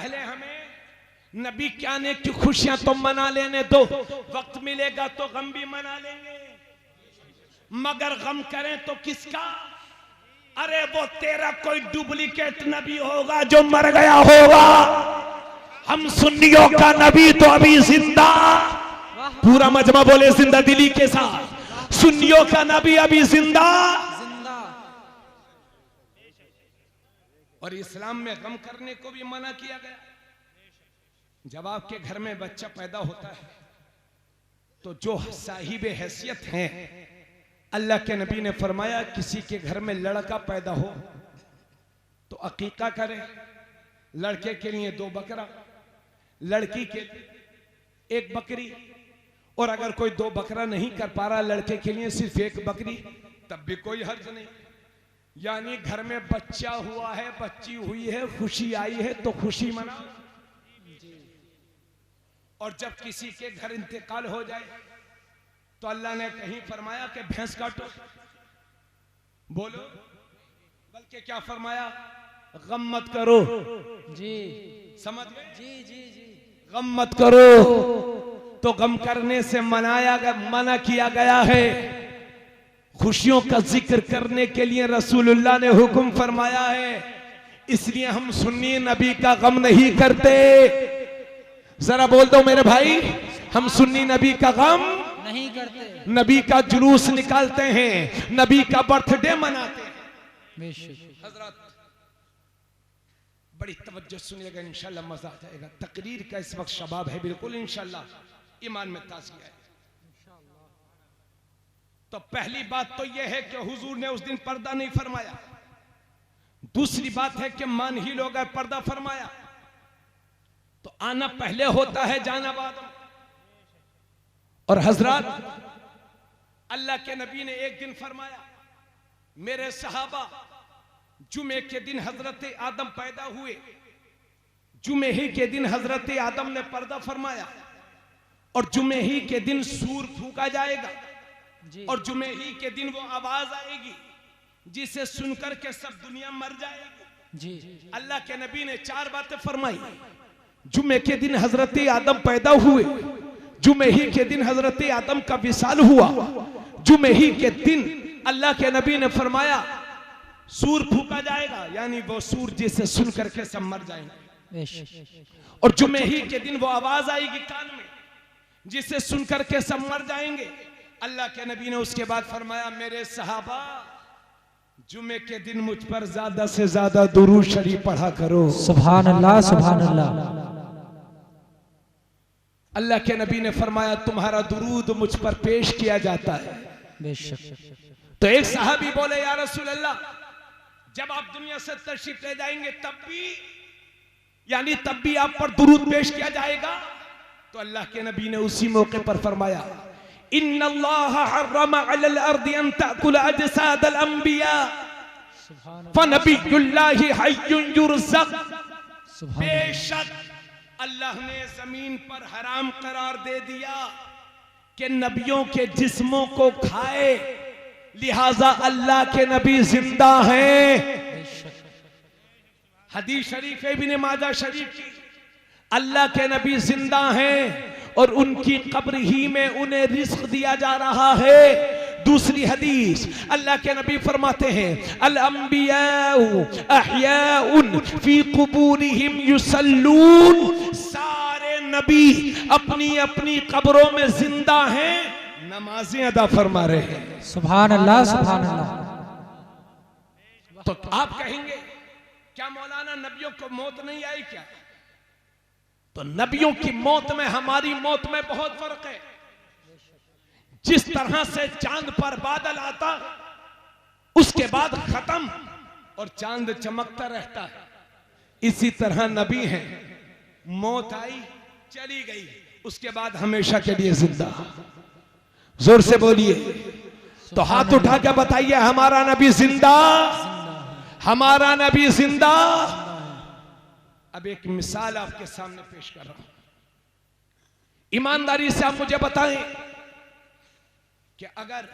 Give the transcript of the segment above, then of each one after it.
पहले हमें नबी के आने की खुशियां तो मना लेने दो, वक्त मिलेगा तो गम भी मना लेंगे, मगर गम करें तो किसका? अरे वो तेरा कोई डुप्लीकेट नबी होगा जो मर गया होगा। हम सुन्नियों का नबी तो अभी जिंदा। पूरा मजमा बोले जिंदा दिली के साथ, सुन्नियों का नबी अभी जिंदा। और इस्लाम में गम करने को भी मना किया गया। जब आपके घर में बच्चा पैदा होता है तो जो साहिब हैसियत हैं, अल्लाह के नबी ने फरमाया किसी के घर में लड़का पैदा हो तो अकीका करे। लड़के के लिए 2 बकरा, लड़की के लिए 1 बकरी, और अगर कोई 2 बकरा नहीं कर पा रहा, लड़के के लिए सिर्फ 1 बकरी, तब भी कोई हर्ज नहीं। यानी घर में बच्चा हुआ है, बच्ची हुई है, खुशी आई है तो खुशी मनाओ। और जब किसी के घर इंतकाल हो जाए तो अल्लाह ने कहीं फरमाया कि भैंस काटो, बोलो, बल्कि क्या फरमाया? गम मत करो। जी समझ गए? जी जी जी, गम मत करो। तो गम करने से मना किया गया है। खुशियों का जिक्र करने के लिए रसूलुल्लाह ने हुक्म फरमाया है। इसलिए हम सुन्नी नबी का गम नहीं करते। जरा बोल दो मेरे भाई, हम सुन्नी नबी का गम नहीं करते, नबी का जुलूस निकालते हैं, नबी का बर्थडे मनाते हैं। हजरत बड़ी तवज्जो सुनिएगा, इंशाल्लाह मजा आ जाएगा। तकरीर का इस वक्त शबाब है, बिल्कुल इंशाल्लाह ईमान में ताज़गी है। तो पहली बात तो यह है कि हुजूर ने उस दिन पर्दा नहीं फरमाया। दूसरी बात है कि मान ही लो अगर पर्दा फरमाया तो आना पहले होता है, जाना बाद। और हजरत अल्लाह के नबी ने एक दिन फरमाया, मेरे सहाबा जुमे के दिन हजरत आदम पैदा हुए, जुमे ही के दिन हजरत आदम ने पर्दा फरमाया, और जुमे ही के दिन सूर फूका जाएगा, और जुमे ही के दिन वो आवाज आएगी जिसे सुनकर के सब दुनिया मर जाएगी। जी अल्लाह के नबी ने 4 बातें फरमाई। जुमे के दिन हजरत आदम पैदा हुए, जुमे ही के दिन हजरत आदम का विसाल हुआ, जुमे ही के दिन अल्लाह के नबी ने फरमाया सूर फूका जाएगा, यानी वो सूर जिसे सुन करके सब मर जाएंगे, और जुमे ही के दिन वो आवाज आएगी कान में जिसे सुन करके सब मर जाएंगे। अल्लाह के नबी ने उसके बाद फरमाया, मेरे सहाबा जुमे के दिन मुझ पर ज्यादा से ज्यादा दुरूद शरीफ पढ़ा करो। सुभान अल्लाह, सुभान अल्लाह। अल्लाह के नबी ने फरमाया तुम्हारा दुरूद मुझ पर पेश किया जाता है। बेशक। तो एक सहाबी बोले, या रसूल अल्लाह, जब आप दुनिया से तशरीफ ले जाएंगे तब भी, यानी तब भी आप पर दुरूद पेश किया जाएगा? तो अल्लाह के नबी ने उसी मौके पर फरमाया, इन्नल्लाह हर्रमा अलल अर्दि अन ताकुल अजसादल अंबिया फनबियुल्लाहि हय्युन युरज़क़। बेशक अल्लाह ने जमीन पर हराम करार दे दिया कि नबियों के जिस्मों को खाए, लिहाजा अल्लाह के नबी जिंदा हैं। हदीस शरीफ है इब्न माजा शरीफ की, अल्लाह के नबी जिंदा हैं और उनकी कब्र ही में उन्हें रिज़्क़ दिया जा रहा है। दूसरी हदीस अल्लाह के नबी फरमाते हैं, अल अंबियाउ अहयाउन फी कुबूरिहिम युसल्लून। सारे नबी अपनी अपनी कब्रों में जिंदा हैं, नमाजें अदा फरमा रहे हैं। सुभान अल्लाह, सुभान अल्लाह। तो आप कहेंगे क्या मौलाना नबियों को मौत नहीं आई क्या? तो नबियों की मौत में हमारी मौत में बहुत फर्क है। जिस तरह से चांद पर बादल आता उसके बाद खत्म और चांद चमकता रहता है, इसी तरह नबी हैं, मौत आई चली गई, उसके बाद हमेशा के लिए जिंदा। जोर से बोलिए, तो हाथ उठा के बताइए हमारा नबी जिंदा, हमारा नबी जिंदा। अब एक मिसाल आपके सामने पेश कर रहा हूं, ईमानदारी से आप मुझे बताएं कि अगर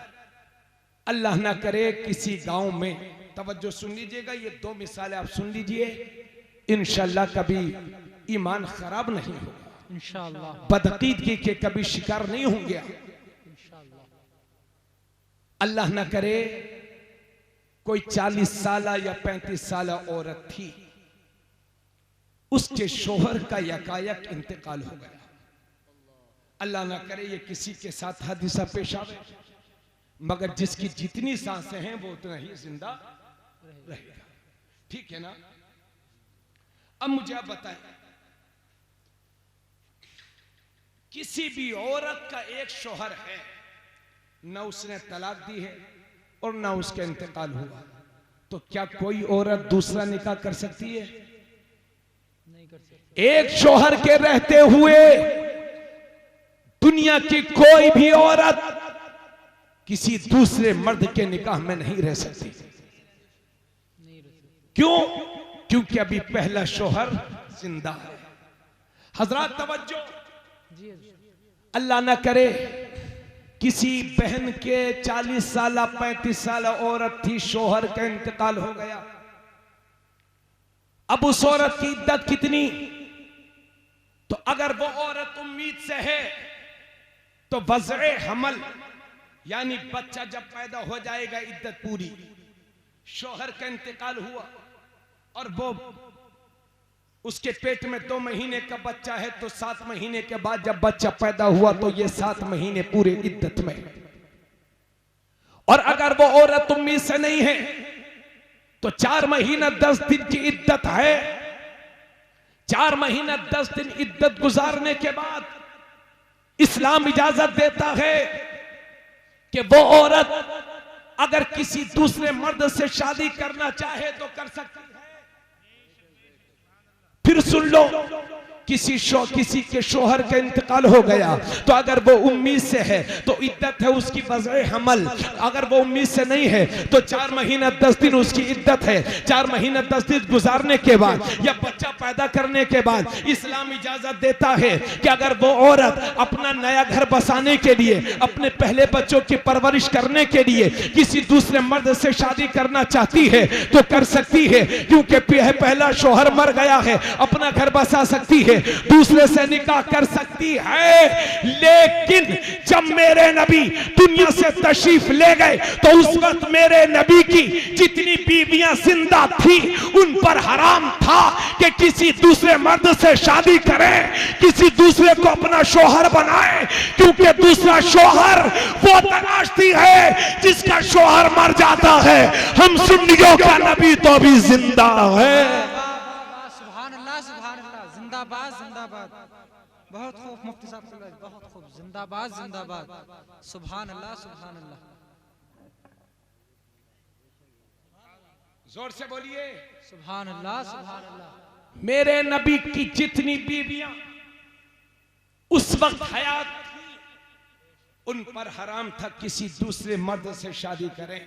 अल्लाह ना करे किसी गांव में, तवज्जो सुन लीजिएगा, ये 2 मिसालें आप सुन लीजिए, इंशाल्लाह कभी ईमान खराब नहीं होगा, इंशाअल्लाह, बदअकीदगी के कभी शिकार नहीं होंगे। अल्लाह ना करे कोई 40 साल या 35 साल औरत थी, उसके शोहर का यकायक इंतकाल हो गया। अल्लाह ना करे ये किसी के साथ हादिसा पेश आवे, मगर जिसकी जितनी सांसें हैं वो उतना ही जिंदा रहेगा। ठीक है ना? अब मुझे आप बताएं, किसी भी औरत का एक शोहर है, न उसने तलाक दी है और न उसका इंतकाल हुआ, तो क्या कोई औरत दूसरा निकाह कर सकती है? नहीं कर सकते। एक शोहर के रहते हुए दुनिया की कोई भी औरत किसी दूसरे मर्द के निकाह में नहीं रह सकती। क्यों? क्योंकि अभी पहला शोहर जिंदा है। हजरात तवज्जो, अल्लाह ना करे किसी बहन के 40 साल 35 साल औरत थी, शोहर का इंतकाल हो गया। अब उस औरत की इद्दत कितनी? तो अगर वो औरत उम्मीद से है तो वज़े हमल यानी बच्चा जब पैदा हो जाएगा इद्दत पूरी। शोहर का इंतकाल हुआ और वो उसके पेट में 2 महीने का बच्चा है, तो 7 महीने के बाद जब बच्चा पैदा हुआ तो ये 7 महीने पूरे इद्दत में। और अगर वो औरत उम्मीद से नहीं है तो 4 महीना 10 दिन की इद्दत है। 4 महीना 10 दिन इद्दत गुजारने के बाद इस्लाम इजाजत देता है कि वो औरत अगर किसी दूसरे मर्द से शादी करना चाहे तो कर सकती है। फिर सुन लो, किसी के शोहर का इंतकाल हो गया तो अगर वो उम्मीद से है तो इद्दत है उसकी वज़े हमल। अगर वो उम्मीद से नहीं है तो 4 महीना 10 दिन उसकी इद्दत है। 4 महीना 10 दिन गुजारने के बाद या बच्चा पैदा करने के बाद इस्लाम इजाजत देता है कि अगर वो औरत अपना नया घर बसाने के लिए, अपने पहले बच्चों की परवरिश करने के लिए किसी दूसरे मर्द से शादी करना चाहती है तो कर सकती है, क्योंकि पहला शोहर मर गया है, अपना घर बसा सकती है, दूसरे से निकाह कर सकती है। लेकिन जब मेरे नबी दुनिया से तशरीफ ले गए तो उस वक्त मेरे नबी की जितनी बीवियां जिंदा थी उन पर हराम था कि किसी दूसरे मर्द से शादी करें, किसी दूसरे को अपना शोहर बनाए, क्योंकि दूसरा शोहर वो तलाशती है जिसका शोहर मर जाता है। हम सुन्नियों का नबी तो अभी जिंदा है। जिंदाबाद जिंदाबाद। बहुत खूब मुफ्ती साहब, बहुत खूब। जिंदाबाद जिंदाबाद। सुभान अल्लाह सुभान अल्लाह। जोर से बोलिए सुभान अल्लाह सुभान अल्लाह। मेरे नबी की जितनी बीवियां उस वक्त हयात थी उन पर हराम था किसी दूसरे मर्द से शादी करें,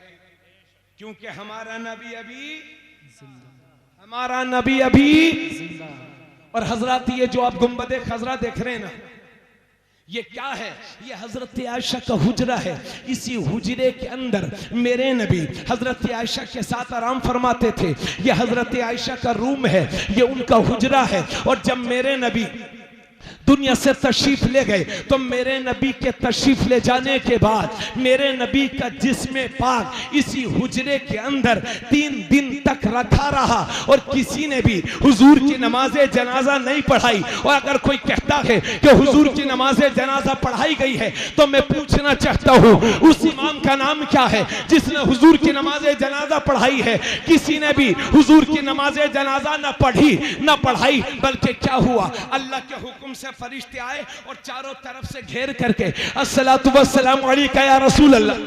क्योंकि हमारा नबी अभी जिंदा। और हजरत ये जो आप गुंबदे खजरा देख रहे हैं ना, ये क्या है? ये हजरत आयशा का हुजरा है। इसी हुजरे के अंदर मेरे नबी हजरत आयशा के साथ आराम फरमाते थे। ये हजरत आयशा का रूम है, ये उनका हुजरा है। और जब मेरे नबी दुनिया से तशरीफ ले गए तो मेरे नबी के तशरीफ ले जाने के बाद मेरे नबी का जिस्म पाक इसी हुजरे के अंदर 3 दिन तक रखा रहा और किसी ने भी हुजूर की नमाज़े जनाजा नहीं पढ़ाई। और अगर कोई कहता है कि हुजूर की नमाज़े जनाजा पढ़ाई गई है तो मैं पूछना चाहता हूँ उस इमाम का नाम क्या है जिसने हुजूर की नमाज़े जनाजा पढ़ाई है? किसी ने भी हुजूर की नमाज़े जनाजा न पढ़ी न पढ़ाई, बल्कि क्या हुआ, अल्लाह के हुक्म से फरिश्ते आए और चारों तरफ से घेर करके अस्सलातु वस्सलामु अलैका या रसूल अल्लाह,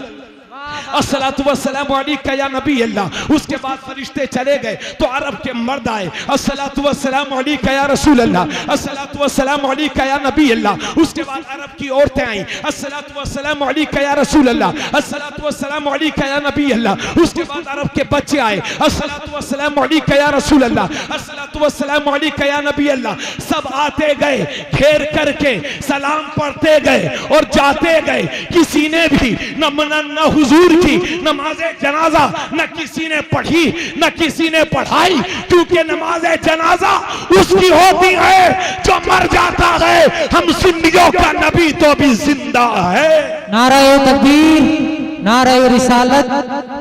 अस्सलातु वस्सलामु अलैका या नबी अल्लाह। उसके बाद फरिश्ते चले गए तो अरब के मर्द आए, अस्सलातु वस्सलामु अलैका या रसूल अल्लाह, अस्सलातु वस्सलामु अलैका या नबी अल्लाह। उसके बाद अरब की औरतें आई, अस्सलातु वस्सलामु अलैका या रसूल अल्लाह, अस्सलातु वस्सलामु अलैका या नबी अल्लाह। उसके बाद अरब के बच्चे आए, अस्सलातु वस्सलामु अलैका या रसूल अल्लाह, अस्सलातु वस्सलामु अलैका या नबी अल्लाह। सब आते गए, घेर करके सलाम पढ़ते गए और जाते गए। किसी ने भी न मना न हुजूर की नमाज जनाजा न किसी ने पढ़ी न किसी ने पढ़ाई, क्योंकि नमाज जनाजा उसकी होती है जो मर जाता है। हम सुन्नियों का नबी तो अभी जिंदा है। नाराए तकबीर, नाराए रिसालत,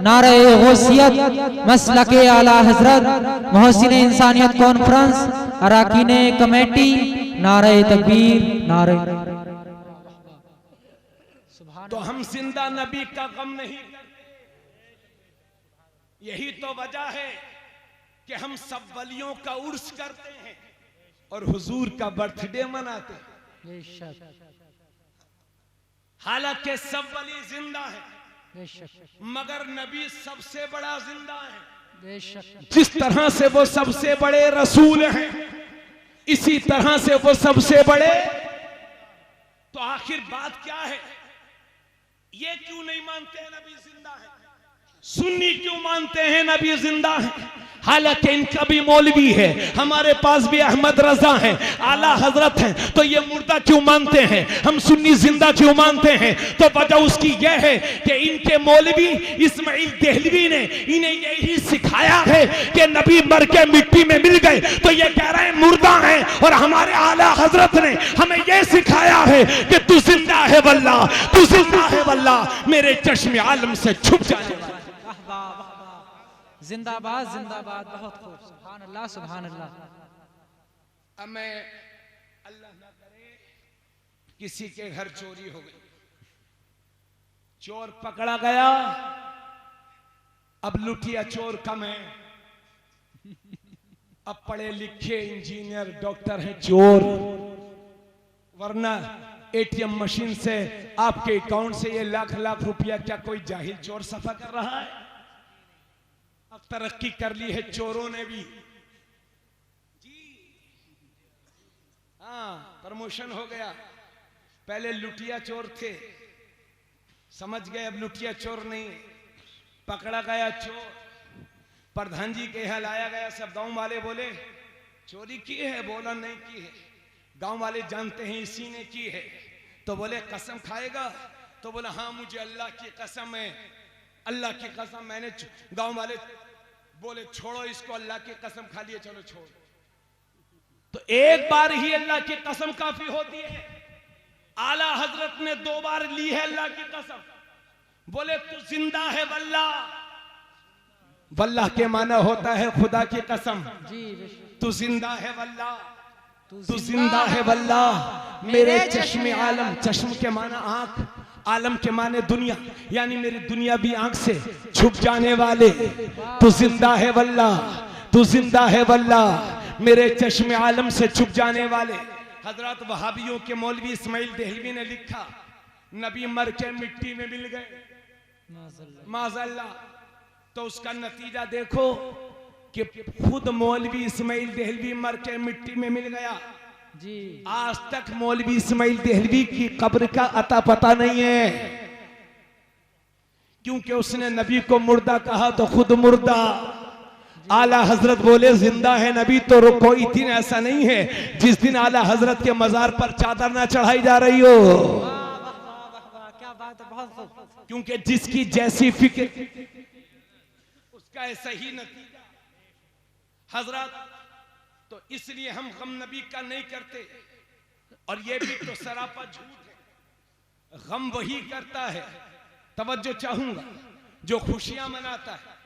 नाराए गौसियत, मसलके आला हजरत, मोहसिन इंसानियत कॉन्फ्रेंस, अराकीन कमेटी, नाराए तकबीर, नाराए। तो हम जिंदा नबी का गम नहीं, यही तो वजह है कि हम सब वलियों का उर्स करते हैं और हुजूर का बर्थडे मनाते हैं। हालांकि सब वली जिंदा है मगर नबी सबसे बड़ा जिंदा है। जिस तरह से वो सबसे बड़े रसूल हैं इसी तरह से वो सबसे बड़े। तो आखिर बात क्या है? ये क्यों नहीं मानते हैं नबी जिंदा है? सुन्नी क्यों मानते हैं नबी जिंदा है? हालांकि इनका भी मौलवी है, हमारे पास भी अहमद रजा हैं, आला हजरत हैं, तो ये मुर्दा क्यों मानते हैं? हम सुन्नी जिंदा क्यों मानते हैं? तो वजह उसकी यह है कि इनके मौलवी इस्माइल देहलवी ने इन्हें यही सिखाया है कि नबी मर के मिट्टी में मिल गए, तो ये कह रहे हैं मुर्दा हैं। और हमारे आला हजरत ने हमें यह सिखाया है कि तू जिंदा है वल्लाह, तू जिंदा है वल्लाह, मेरे चश्मे आलम से छुप जाने वाला। जिंदाबाद जिंदाबाद, बहुत खूब, सुभान अल्लाह सुभान अल्लाह। अब मैं अल्लाह ना करे किसी के घर चोरी हो गई, चोर पकड़ा गया, अब लुटिया चोर कम है, अब पढ़े लिखे इंजीनियर डॉक्टर हैं चोर। वरना एटीएम मशीन से आपके अकाउंट से ये लाख लाख रुपया क्या कोई जाहिल चोर सफा कर रहा है? अब तरक्की कर ली है चोरों ने भी जी। हाँ, प्रमोशन हो गया। पहले लुटिया चोर थे, समझ गए, अब लुटिया चोर नहीं। पकड़ा गया चोर, प्रधान जी के यहाँ लाया गया, सब गांव वाले बोले चोरी की है, बोला नहीं की है। गांव वाले जानते हैं इसी ने की है, तो बोले कसम खाएगा? तो बोला हाँ मुझे अल्लाह की कसम है, अल्लाह की कसम मैंने। गांव वाले बोले छोड़ो इसको, अल्लाह की कसम खा लिए, चलो छोड़ो। तो एक बार ही अल्लाह की कसम काफी होती है। आला हजरत ने 2 बार ली है अल्लाह की कसम। बोले तू जिंदा है वल्लाह, वल्लाह के माना होता है खुदा की कसम। तू जिंदा है वल्लाह, तू जिंदा है वल्लाह, मेरे चश्मे आलम, चश्म के माना आंख, आलम के माने दुनिया, यानी मेरी दुनिया भी आंख से छुप जाने वाले। तू जिंदा है वल्लाह, तू जिंदा है वल्लाह, मेरे चश्मे आलम से छुप जाने वाले। हजरत वहाबियों के मौलवी इस्माइल देहलवी ने लिखा नबी मर के मिट्टी में मिल गए, माज़अल्लाह। तो उसका नतीजा देखो कि खुद मौलवी इस्माइल देहलवी मर के मिट्टी में मिल गया जी। आज तक मौलवी इस्माइल देहलवी की कब्र का अता पता नहीं है, क्योंकि उसने नबी को मुर्दा कहा तो खुद मुर्दा। आला हजरत बोले जिंदा है नबी, तो कोई दिन ऐसा नहीं है जिस दिन आला हजरत के मजार पर चादर ना चढ़ाई जा रही हो। क्या बात है, बहुत खूब। क्योंकि जिसकी जैसी फिक्र उसका ऐसा ही नतीजा हजरत। तो इसलिए हम गम नबी का नहीं करते, और ये भी तो सरापा झूठ है। गम वही करता है, तवज्जो चाहूंगा, जो खुशियां मनाता है।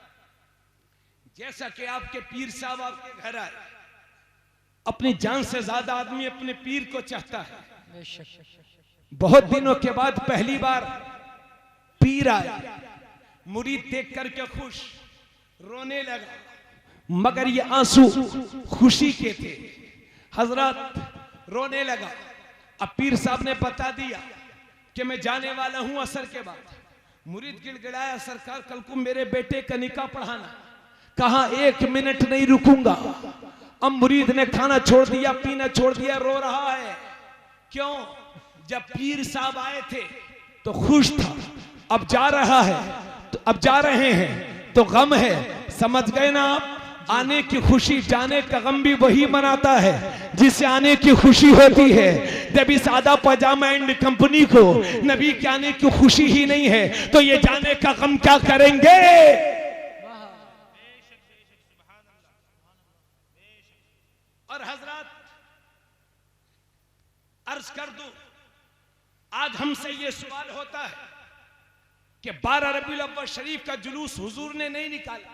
जैसा कि आपके पीर साहब आपके घर आए, अपनी जान से ज्यादा आदमी अपने पीर को चाहता है। बहुत दिनों के बाद पहली बार पीर आया, मुरीद देख करके खुश, रोने लगा, मगर ये आंसू खुशी के थे। हजरत रोने लगा। अब पीर साहब ने बता दिया कि मैं जाने वाला हूं असर के बाद। मुरीद गिड़गिड़ाया, सरकार कल को मेरे बेटे का निकाह पढ़ाना। कहा 1 मिनट नहीं रुकूंगा। अब मुरीद ने खाना छोड़ दिया, पीना छोड़ दिया, रो रहा है। क्यों? जब पीर साहब आए थे तो खुश था, अब जा रहा है तो अब जा रहे हैं तो गम है। समझ गए ना आप? आने की खुशी, जाने का गम भी वही मनाता है जिसे आने की खुशी होती है। जब इस आधा पजामा एंड कंपनी को नबी के आने की खुशी ही नहीं है तो ये जाने का गम क्या करेंगे। और हजरत अर्ज कर दूं, आज हमसे ये सवाल होता है कि 12 रबीउल अव्वल शरीफ का जुलूस हुजूर ने नहीं निकाला,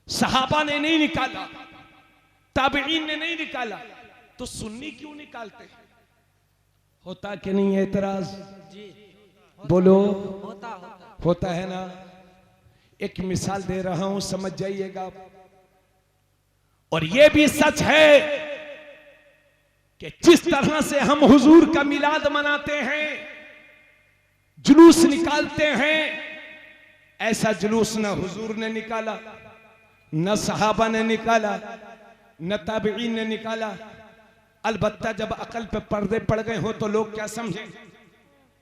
सहाबा ने नहीं निकाला, ताबईन ने नहीं निकाला, तो सुन्नी क्यों निकालते हैं? होता कि नहीं है एतराज? बोलो। होता है ना। एक मिसाल दे रहा हूं, समझ जाइएगा। और यह भी सच है कि जिस तरह से हम हुजूर का मिलाद मनाते हैं, जुलूस निकालते हैं, ऐसा जुलूस न हुजूर ने निकाला, न सहाबा ने निकाला, न ताबईन ने निकाला। अलबत्ता जब अकल पे पर्दे पड़ गए हो तो लोग क्या समझे?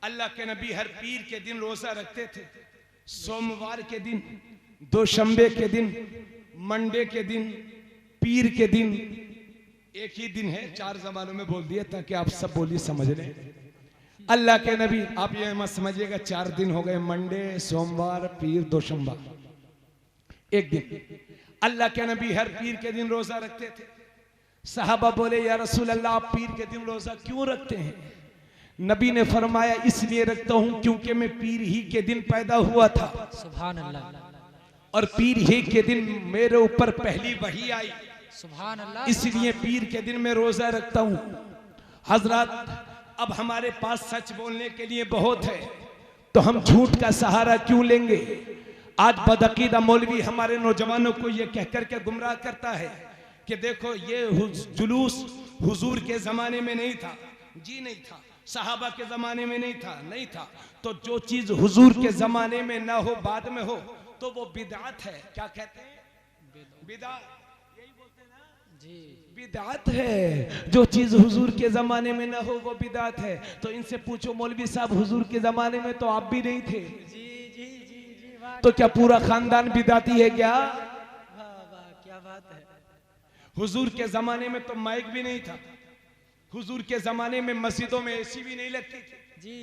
अल्लाह के नबी हर पीर के दिन रोजा रखते थे, सोमवार के दिन, दोशंबे के दिन, मंडे के दिन, पीर के दिन। एक ही दिन है, 4 जमानों में बोल दिया ताकि आप सब बोली समझ लें। अल्लाह के नबी, आप ये मत समझिएगा 4 दिन हो गए, मंडे, सोमवार, पीर, दोशंबा, एक दिन। अल्लाह के नबी हर पीर के दिन रोजा रखते थे। सहाबा बोले, या रसूल अल्लाह, आप पीर के दिन रोजा क्यों रखते हैं? नबी ने फरमाया, इसलिए रखता हूं क्योंकि मैं पीर ही के दिन पैदा हुआ था, सुभान अल्लाह, और पीर ही के दिन मेरे ऊपर पहली वही आई, सुभान अल्लाह, इसलिए पीर के दिन मैं रोजा रखता हूं। हजरत, अब हमारे पास सच बोलने के लिए बहुत है, तो हम झूठ का सहारा क्यों लेंगे? आज बदअकीदा मौलवी हमारे नौजवानों को यह कहकर के गुमराह करता है कि देखो ये जुलूस हुजूर के जमाने में नहीं था। जी नहीं था, सहाबा के जमाने में नहीं था, नहीं था। तो जो चीज हुजूर के जमाने में ना हो, बाद में हो, तो वो बिदअत है। क्या कहते हैं? बिदअत, यही बोलते हैं ना जी, बिदअत है। जो चीज हुजूर के जमाने में ना हो वो बिदअत है। तो इनसे पूछो, मौलवी साहब हुजूर के जमाने में तो आप भी नहीं थे, तो क्या पूरा खानदान बिदअती है क्या? क्या बात है। हुजूर के जमाने में तो माइक भी नहीं था, हुजूर के जमाने में मस्जिदों में एसी भी नहीं लगती थी जी,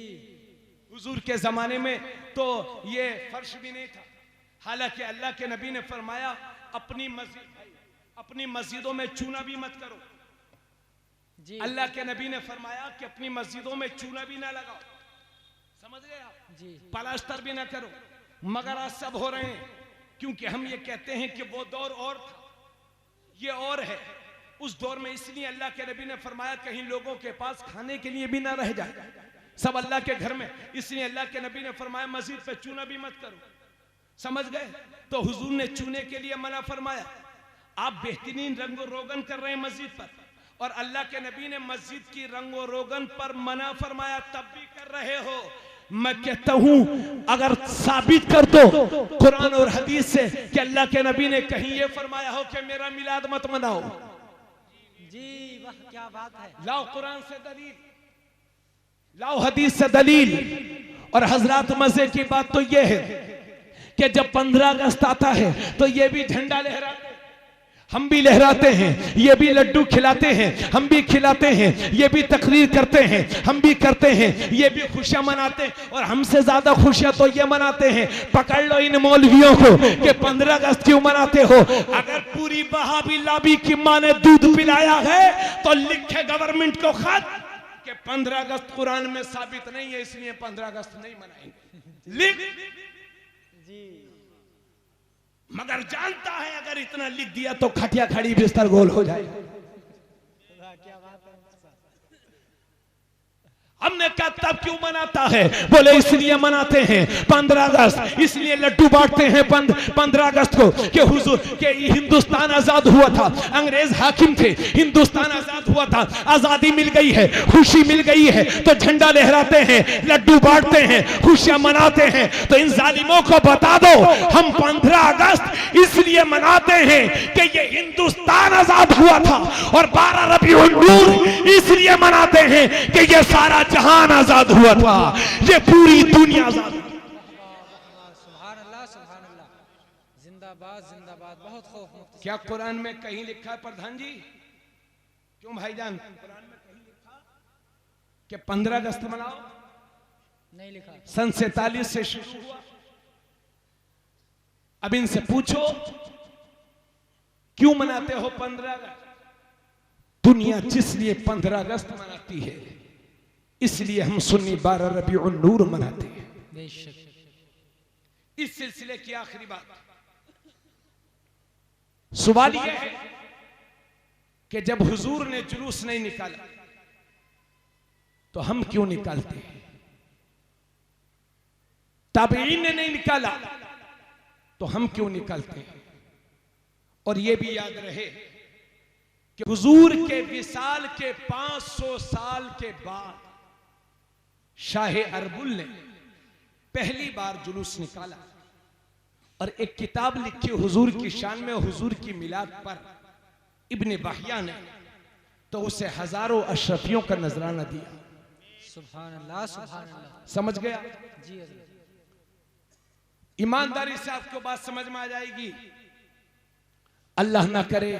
हुजूर के जमाने में तो ये फर्श भी नहीं था। हालांकि अल्लाह के नबी ने फरमाया, अपनी मस्जिदों में चूना भी मत करो जी। अल्लाह के नबी ने फरमाया कि अपनी मस्जिदों में चूना भी ना लगाओ, समझ गए आप जी, प्लास्टर भी ना करो। मगर आज सब हो रहे हैं, क्योंकि हम ये कहते हैं कि वो दौर और था, ये और है। उस दौर में इसलिए अल्लाह के नबी ने फरमाया कहीं लोगों के पास खाने के लिए भी ना रह जाए, सब अल्लाह के घर में, इसलिए अल्लाह के नबी ने फरमाया मस्जिद पे चूना भी मत करो, समझ गए? तो हुजूर ने चूने के लिए मना फरमाया। आप बेहतरीन रंगो रोगन कर रहे हैं मस्जिद पर, और अल्लाह के नबी ने मस्जिद की रंगो रोगन पर मना फरमाया, तब भी कर रहे हो। मैं कहता हूं, अगर साबित कर दो कुरान और हदीस से कि अल्लाह के नबी ने कहीं ये फरमाया हो कि मेरा मिलाद मत मनाओ जी, वाह क्या बात है। लाओ कुरान से दलील, लाओ हदीस से दलील। और हजरत, मजे की बात तो ये है कि जब 15 अगस्त आता है तो ये भी झंडा लहराते, हम भी लहराते हैं, ये भी लड्डू खिलाते हैं, हम भी खिलाते हैं, ये भी तकरीर करते हैं, हम भी करते हैं, ये भी खुशियां मनाते हैं। और हमसे ज्यादा खुशियां तो ये मनाते हैं। पकड़ लो इन मौलवियों को कि 15 अगस्त क्यों मनाते हो। अगर पूरी वहाबी लॉबी की मां ने दूध पिलाया है तो लिखे गवर्नमेंट को खत कि 15 अगस्त कुरान में साबित नहीं है, इसलिए 15 अगस्त नहीं मनाएंगे, लिख जी। मगर जानता है अगर इतना लिख दिया तो खटिया खड़ी बिस्तर गोल हो जाएगा। हमने कहा तब क्यों मनाता है? बोले इसलिए मनाते हैं 15 अगस्त, इसलिए लड्डू बांटते हैं 15 अगस्त को कि हुजूर के हिंदुस्तान आजाद हुआ था, अंग्रेज हाकिम थे, हिंदुस्तान आजाद हुआ था, आजादी मिल गई है, खुशी मिल गई है, तो झंडा लहराते हैं, लड्डू बांटते हैं, खुशियां मनाते हैं। तो इन जालिमों को बता दो, हम 15 अगस्त इसलिए मनाते हैं कि ये हिंदुस्तान आजाद हुआ था, और 12 रबीउल नूर इसलिए मनाते हैं कि ये सारा जहान आजाद हुआ था, ये पूरी दुनिया आजाद। सुभान अल्लाह, सुभान अल्लाह, जिंदाबाद जिंदाबाद। बहुत खूब। क्या कुरान में कहीं लिखा है प्रधान जी? क्यों भाईजान? कुरान में कहीं लिखा कि 15 अगस्त मनाओ? नहीं लिखा। सन 47 से शुरू हुआ। अब इनसे पूछो क्यों मनाते हो 15 अगस्त? दुनिया जिस लिए 15 अगस्त मनाती है इसलिए हम सुन्नी 12 रबीउन नूर मनाते हैं। बेशक। इस सिलसिले की आखिरी बात, सवाल यह है कि जब हुजूर ने जुलूस नहीं निकाला तो हम क्यों निकालते हैं? ताबईन ने नहीं निकाला तो हम क्यों निकालते हैं? और यह भी याद रहे कि हुजूर के विसाल के 500 साल के बाद शाह अरबुल ने पहली बार जुलूस निकाला और एक किताब लिखी हुजूर की शान में, हुजूर की मिलाद पर इब्ने बाहिया ने, तो उसे हजारों अशरफियों का नजराना दिया। सुभान अल्लाह, सुभान अल्लाह। समझ गया? जी हज़रत। ईमानदारी से आपको बात समझ में आ जाएगी। अल्लाह ना करे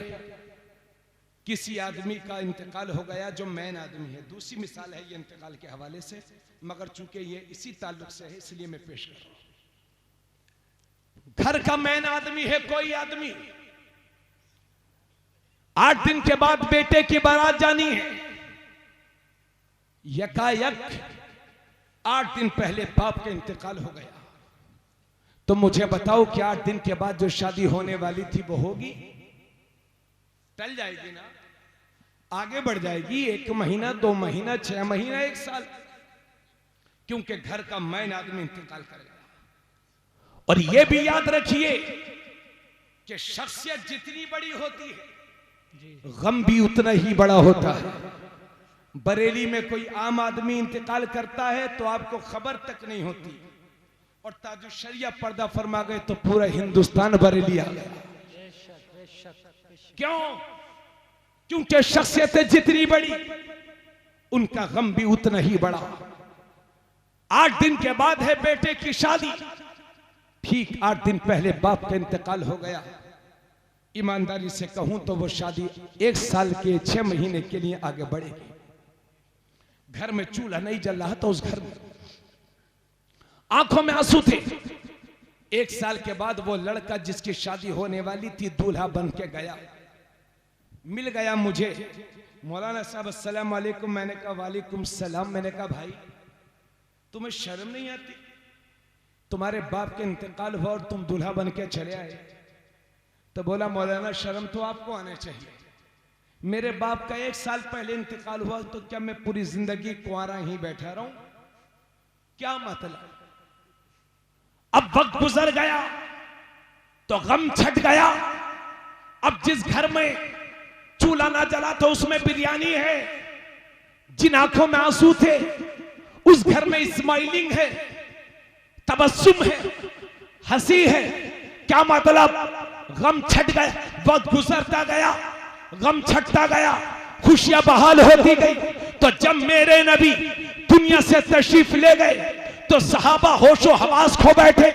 किसी आदमी का इंतकाल हो गया जो मैन आदमी है। दूसरी मिसाल है ये इंतकाल के हवाले से, मगर चूंकि ये इसी ताल्लुक से है इसलिए मैं पेश कर रहा हूं। घर का मैन आदमी है कोई आदमी, 8 दिन के बाद बेटे की बारात जानी है। यकायक 8 दिन पहले बाप का इंतकाल हो गया, तो मुझे बताओ कि 8 दिन के बाद जो शादी होने वाली थी वो होगी? टल जाएगी ना, आगे बढ़ जाएगी। 1 महीना, 2 महीना, 6 महीना, 1 साल, क्योंकि घर का मैन आदमी इंतकाल कर गया। और यह भी याद रखिए कि शख्सियत जितनी बड़ी होती है गम भी उतना ही बड़ा होता है। बरेली में कोई आम आदमी इंतकाल करता है तो आपको खबर तक नहीं होती, और ताजुल शरिया पर्दा फरमा गए तो पूरा हिंदुस्तान बरेली आ गया। क्यों? क्योंकि शख्सियतें जितनी बड़ी उनका गम भी उतना ही बड़ा। 8 दिन के बाद है बेटे की शादी, ठीक 8 दिन पहले बाप का इंतकाल हो गया। ईमानदारी से कहूं तो वो शादी 1 साल के 6 महीने के लिए आगे बढ़ेगी। घर में चूल्हा नहीं जल रहा था, उस घर में आंखों में आंसू थे। 1 साल के बाद वो लड़का जिसकी शादी होने वाली थी दूल्हा बन के गया, मिल गया मुझे। मौलाना साहब अस्सलाम वालेकुम। मैंने कहा वालेकुम सलाम। मैंने कहा भाई तुम्हें शर्म नहीं आती? तुम्हारे बाप के इंतकाल हुआ और तुम दूल्हा बन के चले आए। तो बोला मौलाना शर्म तो आपको आना चाहिए, मेरे बाप का 1 साल पहले इंतकाल हुआ तो क्या मैं पूरी जिंदगी कुंवारा ही बैठा रहूं? क्या मतलब? अब वक्त गुजर गया तो गम छट गया। अब जिस घर में चूल्हा ना जला तो उसमें बिरयानी है, जिन आंखों में आंसू थे उस घर में स्माइलिंग है, तबस्सुम है, हंसी है। क्या मतलब? गम छट गया, वक्त गुजरता गया, गम छटता गया, खुशियां बहाल होती गई। तो जब मेरे नबी दुनिया से तशरीफ ले गए तो सहाबा होशो हवास खो बैठे।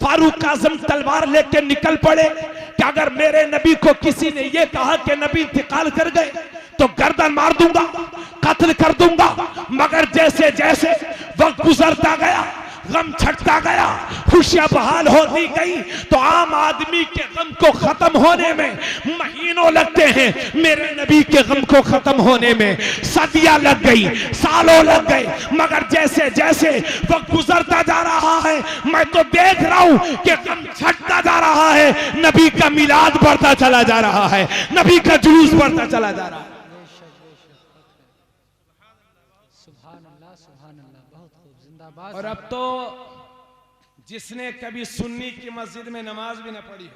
फारूक आजम तलवार लेके निकल पड़े कि अगर मेरे नबी को किसी ने यह कहा कि नबी इंतकाल कर गए तो गर्दन मार दूंगा, कत्ल कर दूंगा। मगर जैसे जैसे वक्त गुजरता गया, गम छटता गया, खुशियां बहाल होती गई, तो आम आदमी के गम को खत्म होने में महीनों लगते हैं, मेरे नबी के गम को खत्म होने में सदियां लग गई, सालों लग गए। मगर जैसे जैसे वक्त गुजरता जा रहा है मैं तो देख रहा हूं कि गम छटता जा रहा है, नबी का मिलाद बढ़ता चला जा रहा है, नबी का जुलूस बढ़ता चला जा रहा है। और अब तो जिसने कभी सुन्नी की मस्जिद में नमाज भी ना पढ़ी हो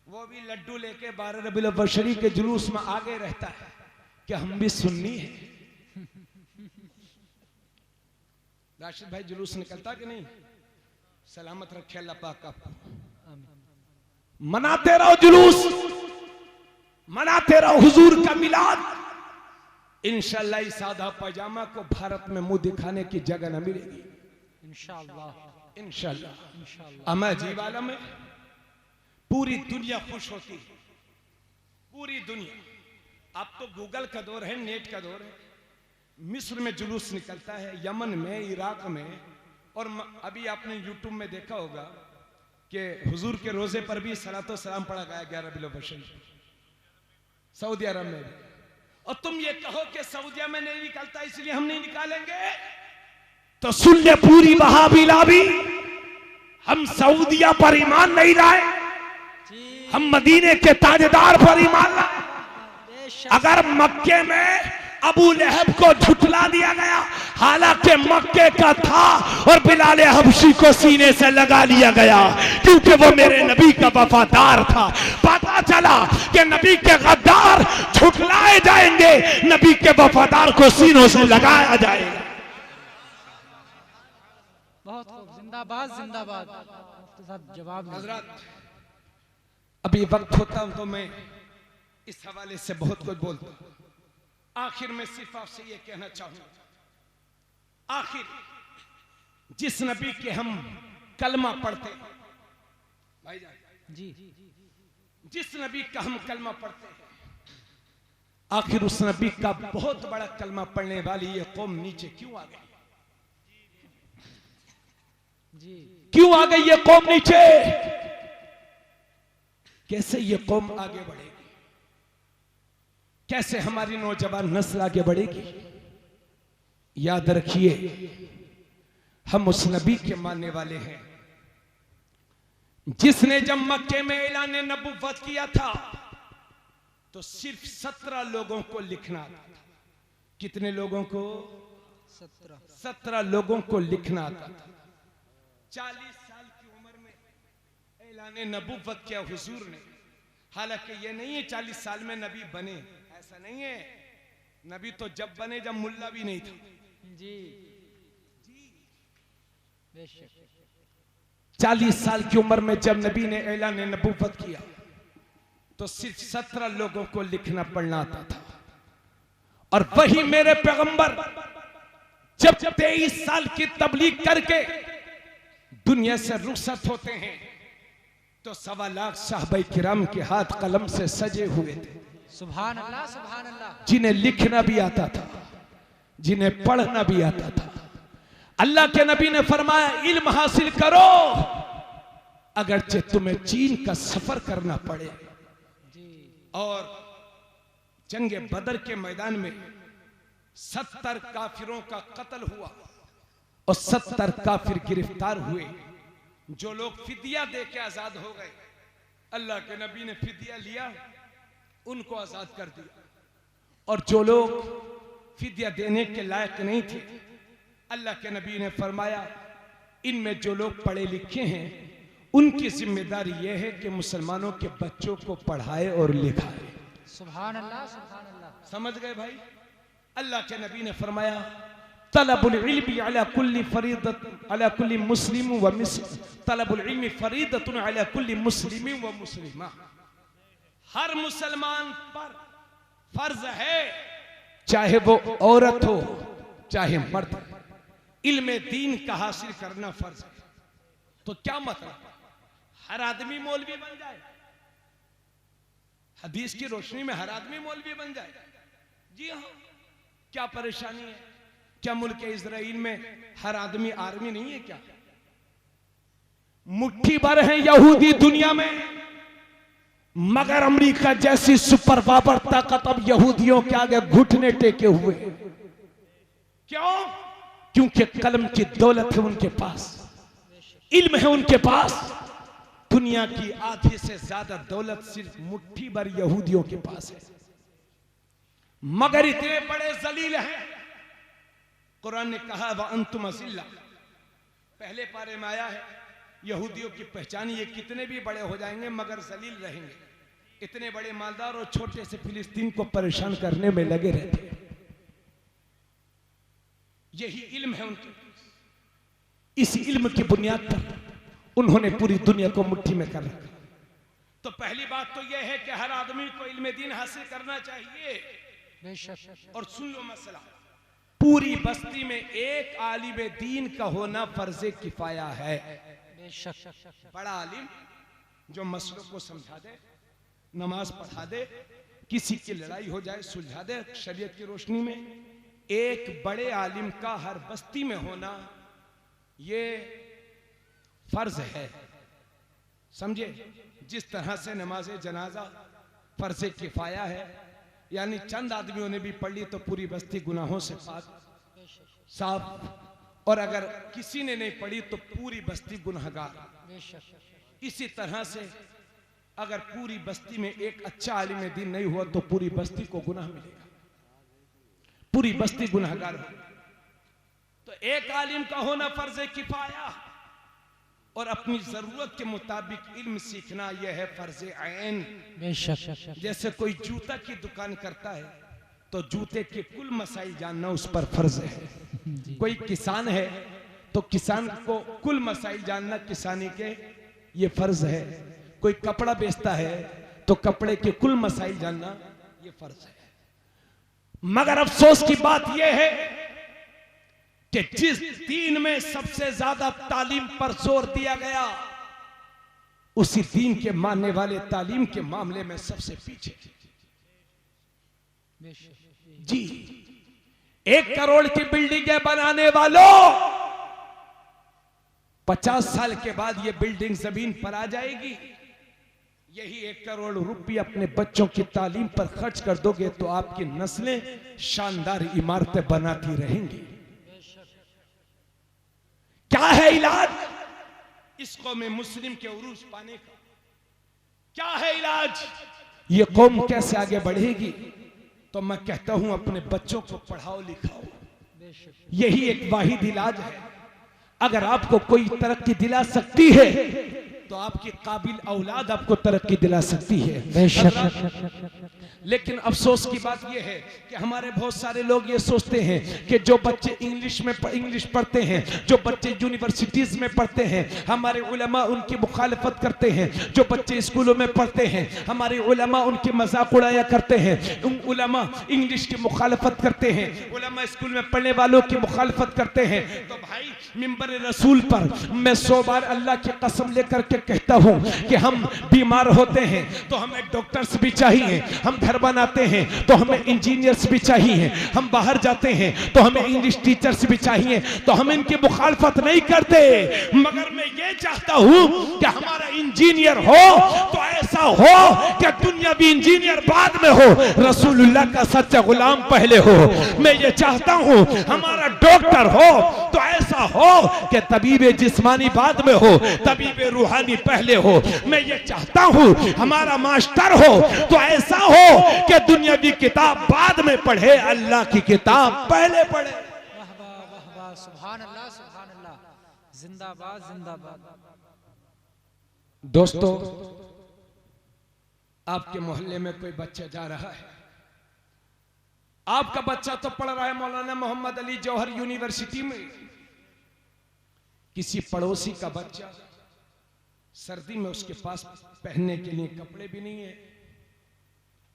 वो भी लड्डू लेके 12 रबीउल अव्वल शरीफ के जुलूस में आगे रहता है कि हम भी सुन्नी हैं। राशिद भाई जुलूस निकलता कि नहीं? सलामत रखे अल्लाह पाक आपको। मनाते रहो जुलूस, मनाते रहो हुजूर का मिलाद। इंशाअल्लाह इस सादा पैजामा को भारत में मुंह दिखाने की जगह न मिलेगी। इंशाअल्लाह इंशाअल्लाह अमाजीब आलम में पूरी दुनिया खुश होती है, पूरी दुनिया। अब तो गूगल का दौर है, नेट का दौर है। मिस्र में जुलूस निकलता है, यमन में, इराक में, और अभी आपने यूट्यूब में देखा होगा कि हुजूर के रोजे पर भी सलातो सलाम पढ़ा गया 11 रबीउल अव्वल शरीफ, सऊदी अरब में भी। और तुम ये कहो कि सऊदिया में नहीं निकलता इसलिए हम नहीं निकालेंगे, तो सुन ले पूरी वहाबी लाबी, हम सऊदिया पर ईमान नहीं लाए, हम मदीने के ताजदार पर ईमान लाए। अगर मक्के में अबू लहब को झुठला दिया गया, हालांकि मक्के का था, और बिलाल हबशी को सीने से लगा लिया गया क्योंकि वो मेरे नबी का वफादार था। पता चला कि नबी के गद्दार झुठलाए जाएंगे, नबी के वफादार को सीनों से लगाया जाएगा। बहुत खूब, जिंदाबाद जिंदाबाद। मुफ्ती साहब जवाब हजरत, अभी वक्त होता हूं तो मैं इस हवाले से बहुत कुछ बोलता हूं। आखिर में सिर्फ आपसे ये कहना चाहूंगा, आखिर जिस नबी के हम कलमा पढ़ते हैं भाईजान जी, जिस नबी का हम कलमा पढ़ते हैं, आखिर उस नबी का बहुत बड़ा कलमा पढ़ने वाली ये कौम नीचे क्यों आ गई? जी, क्यों आ गई ये कौम नीचे? कैसे ये कौम आगे बढ़ेगी? कैसे हमारी नौजवान नस्ल आगे बढ़ेगी? याद रखिए, हम उस नबी के मानने वाले हैं जिसने जब मक्के में ऐलान नबुव्वत किया था तो सिर्फ 17 लोगों को लिखना आता था। कितने लोगों को? 17 लोगों को लिखना आता था। 40 साल की उम्र में ऐलान नबुव्वत किया हुजूर ने। हालांकि ये नहीं है 40 साल में नबी बने, ऐसा नहीं है। नबी तो जब बने जब मुल्ला भी नहीं था। जी, बेशक। 40 साल की उम्र में जब नबी ने ऐलान नबुव्वत किया तो सिर्फ 17 लोगों को लिखना पढ़ना आता था। और वही मेरे पैगंबर जब 23 साल की तबलीग करके दुनिया से रुखसत होते हैं तो 1.25 लाख साहबे किराम के हाथ कलम से सजे हुए थे। सुभान अल्लाह, सुभान अल्लाह। जिन्हें लिखना भी आता था, जिन्हें पढ़ना भी आता था। अल्लाह के नबी ने फरमाया, इल्म हासिल करो, अगरचे तुम्हें चीन का सफर करना पड़े। और जंगे बदर के मैदान में 70 काफिरों का कत्ल हुआ और 70 काफिर गिरफ्तार हुए। जो लोग फिदिया दे के आजाद हो गए, अल्लाह के नबी ने फिदिया लिया, उनको आजाद कर दिया। और जो लोग फिदिया देने के लायक नहीं थे, अल्लाह के नबी ने फरमाया, इनमें जो लोग पढ़े लिखे हैं उनकी जिम्मेदारी यह है कि मुसलमानों के बच्चों को पढ़ाए और लिखाए। सुभान अल्लाह, सुभान अल्लाह। समझ गए भाई? अल्लाह के नबी ने फरमाया, तलबुल इल्मी अला कुल्ली फरीदत अला कुल्ली मुस्लिम व मुस्लिम, तलबुल इल्मी फरीदतुन अला कुल्ली मुस्लिम व मुस्लिमा। हर मुसलमान पर फर्ज है, चाहे वो औरत हो चाहे मर्द, इल्म दीन का हासिल करना फर्ज है। तो क्या मतलब? हर आदमी मौलवी बन जाए? हदीस की रोशनी में हर आदमी मौलवी बन जाए? जी हाँ। क्या परेशानी है? क्या मुल्क इजराइल में हर आदमी आर्मी नहीं है क्या? मुट्ठी भर है यहूदी दुनिया में, मगर अमेरिका जैसी सुपर पावर ताकत अब यहूदियों के आगे घुटने टेके हुए। क्यों? क्योंकि कलम की दौलत है उनके पास, इल्म है उनके पास। दुनिया की आधी से ज्यादा दौलत सिर्फ मुट्ठी भर यहूदियों के पास है, मगर इतने बड़े जलील हैं। कुरान ने कहा व अंतुम अज़िल्ला, पहले पारे में आया है, यहूदियों की पहचान, ये कितने भी बड़े हो जाएंगे मगर जलील रहेंगे। इतने बड़े मालदार और छोटे से फिलिस्तीन को परेशान करने में लगे रहते हैं। यही इल्म है उनके। इस इल्म की बुनियाद पर उन्होंने पूरी दुनिया को मुट्ठी में कर रखा। तो पहली बात तो यह है कि हर आदमी को इल्म दीन हासिल करना चाहिए। और सुन लो मसला, पूरी बस्ती में एक आलिम दीन का होना फर्ज किफाया है। बड़ा आलिम जो मसलों को समझा दे, नमाज पढ़ा दे, किसी की लड़ाई हो जाए सुलझा दे शरीयत की रोशनी में, एक बड़े आलिम का हर बस्ती में होना ये फर्ज है। समझे? जिस तरह से नमाज जनाजा फर्ज किफाया है, यानी चंद आदमियों ने भी पढ़ ली तो पूरी बस्ती गुनाहों से पाक साफ, और अगर किसी ने नहीं पढ़ी तो पूरी बस्ती गुनहगार। इसी तरह से अगर पूरी बस्ती में एक अच्छा आलिम दीन नहीं हुआ तो पूरी बस्ती को गुनाह मिलेगा, पूरी बस्ती गुनहगार होगी। तो एक आलिम का होना फर्ज किफाया और अपनी जरूरत के मुताबिक इल्म सीखना यह है फर्ज ऐन। जैसे कोई जूता की दुकान करता है तो जूते के कुल मसाइल जानना उस पर फर्ज है। कोई किसान है तो किसान को कुल मसाइल जानना किसानी के ये फर्ज है। कोई कपड़ा बेचता है तो कपड़े के कुल मसाइल जानना ये फर्ज है। मगर अफसोस की बात यह है कि जिस दीन में सबसे ज्यादा तालीम पर जोर दिया गया, उसी दीन के मानने वाले तालीम के मामले में सबसे पीछे। जी, 1 करोड़ की बिल्डिंगें बनाने वालों, 50 साल के बाद ये बिल्डिंग जमीन पर आ जाएगी। यही 1 करोड़ रुपये अपने बच्चों की तालीम पर खर्च कर दोगे तो आपकी नस्लें शानदार इमारतें बनाती रहेंगी। क्या है इलाज इस कौम मुस्लिम के उरूज पाने का? क्या है इलाज? ये कौम कैसे आगे बढ़ेगी? तो मैं कहता हूं अपने बच्चों को पढ़ाओ लिखाओ, यही एक वाहिद इलाज है। अगर आपको कोई तरक्की दिला सकती है तो आपकी काबिल औलाद आपको तरक्की दिला सकती है। लेकिन अफसोस की बात यह है कि हमारे बहुत सारे लोग ये सोचते हैं कि जो बच्चे इंग्लिश पढ़ते हैं, जो बच्चे यूनिवर्सिटीज में पढ़ते हैं, हमारे उलमा उनकी मुखालफत करते हैं। जो बच्चे स्कूलों में पढ़ते हैं, हमारे उलमा उनके मजाक उड़ाया करते हैं। उन उलमा इंग्लिश की मुखालफत करते हैं, उलमा स्कूल में पढ़ने वालों की मुखालफत करते हैं। तो भाई, मिंबर रसूल पर मैं 100 बार अल्लाह की कसम लेकर के कहता हूं कि हम बीमार होते हैं तो हमें डॉक्टर्स भी चाहिए, हम घर बनाते हैं तो हमें इंजीनियर्स भी चाहिए, हम बाहर जाते हैं तो हमें इंग्लिश टीचर्स भी चाहिए। तो हम इनकी मुखालफत नहीं करते, मगर मैं ये चाहता हूं कि हमारा इंजीनियर हो तो ऐसा हो कि दुनियावी इंजीनियर बाद में हो, रसूलुल्लाह का सच्चा गुलाम पहले हो। मैं ये चाहता हूं हमारा डॉक्टर हो तो ऐसा हो कि तबीब जिस्मानी बाद में हो, तबीब रूहानी पहले हो। मैं ये चाहता हूं हमारा मास्टर हो तो ऐसा हो कि दुनियावी किताब बाद में पढ़े, अल्लाह की किताब पहले पढ़े। वाह वाह वाह वाह, सुभान अल्लाह सुभान अल्लाह, जिंदाबाद जिंदाबाद। दोस्तों, आपके मोहल्ले में कोई बच्चा जा रहा है, आपका बच्चा तो पढ़ रहा है मौलाना मोहम्मद अली जौहर यूनिवर्सिटी में, किसी पड़ोसी का बच्चा सर्दी में उसके पास पहनने के लिए कपड़े भी नहीं है,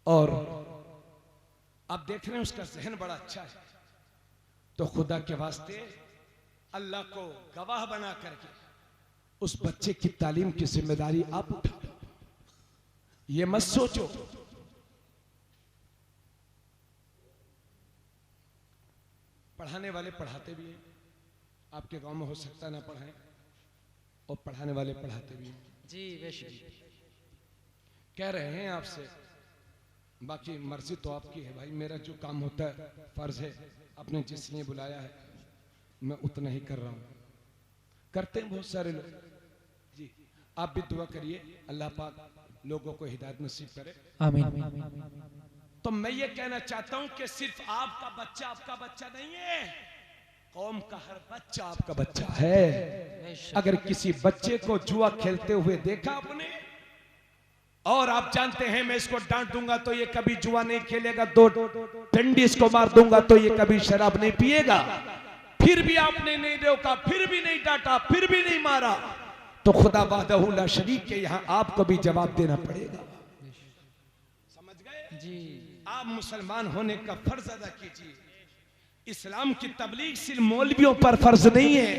और आप देख रहे हैं उसका जहन बड़ा अच्छा है, तो खुदा के वास्ते अल्लाह को गवाह बना करके उस बच्चे की तालीम की जिम्मेदारी आप उठा लो। ये मत सोचो पढ़ाने वाले पढ़ाते भी हैं, आपके गांव में हो सकता है ना पढ़ाएं, और पढ़ाने वाले पढ़ाते भी हैं। जी बेशक, कह रहे हैं आपसे, बाकी मर्जी तो आपकी है भाई। मेरा जो काम होता है फर्ज है, आपने जिस लिए बुलाया है मैं उतना ही कर रहा हूं। करते हैं बहुत सारे लोग। जी, आप भी दुआ करिए अल्लाह पाक लोगों को हिदायत नसीब करे, आमीन। तो मैं ये कहना चाहता हूं कि सिर्फ आपका बच्चा नहीं है, कौम का हर बच्चा आपका बच्चा है। अगर किसी बच्चे को जुआ खेलते हुए देखा आपने, और आप जानते हैं मैं इसको डांट दूंगा तो ये कभी जुआ नहीं खेलेगा, 2 डंडी इसको मार दूंगा तो ये कभी शराब नहीं पिएगा, फिर भी आपने नहीं रोका, फिर भी नहीं डांटा, फिर भी नहीं मारा, तो खुदा वाहदहू ला शरीक के यहां आपको भी जवाब देना पड़ेगा। समझ गए जी? आप मुसलमान होने का फर्ज अदा कीजिए। इस्लाम की तबलीग सिर्फ मौलवियों पर फर्ज नहीं है,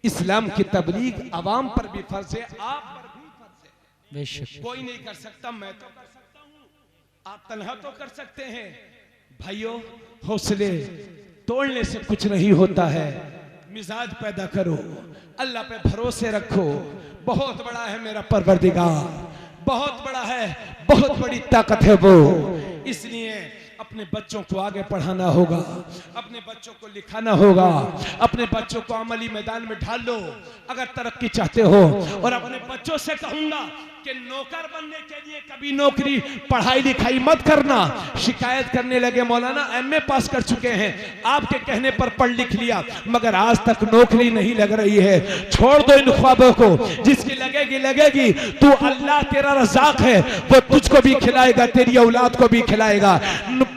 इस्लाम की तबलीग अवाम पर भी फर्ज है, आप पर भी फर्ज है। बेशक कोई नहीं कर सकता, मैं तो कर सकता हूं, आप तन्हा तो कर सकते हैं, भाइयों, हौसले तोड़ने से कुछ नहीं होता है, मिजाज पैदा करो, अल्लाह पे भरोसे रखो। बहुत बड़ा है मेरा परवरदिगार, बहुत बड़ा है, बहुत बड़ी ताकत है वो। इसलिए अपने बच्चों को आगे पढ़ाना होगा, अपने बच्चों को लिखाना होगा, अपने बच्चों को अमली मैदान में ढाल लो अगर तरक्की चाहते हो। और अपने बच्चों से कहूंगा कि नौकर बनने के लिए कभी नौकरी पढ़ाई लिखाई मत करना। शिकायत करने लगे मौलाना एमए पास कर चुके हैं, आपके कहने पर पढ़ लिख लिया मगर आज तक नौकरी नहीं लग रही है। छोड़ दो इन ख्वाबों को, जिसकी लगेगी लगेगी। तू अल्लाह तेरा रज़ाक है, वो तुझको भी खिलाएगा, तेरी औलाद को भी खिलाएगा।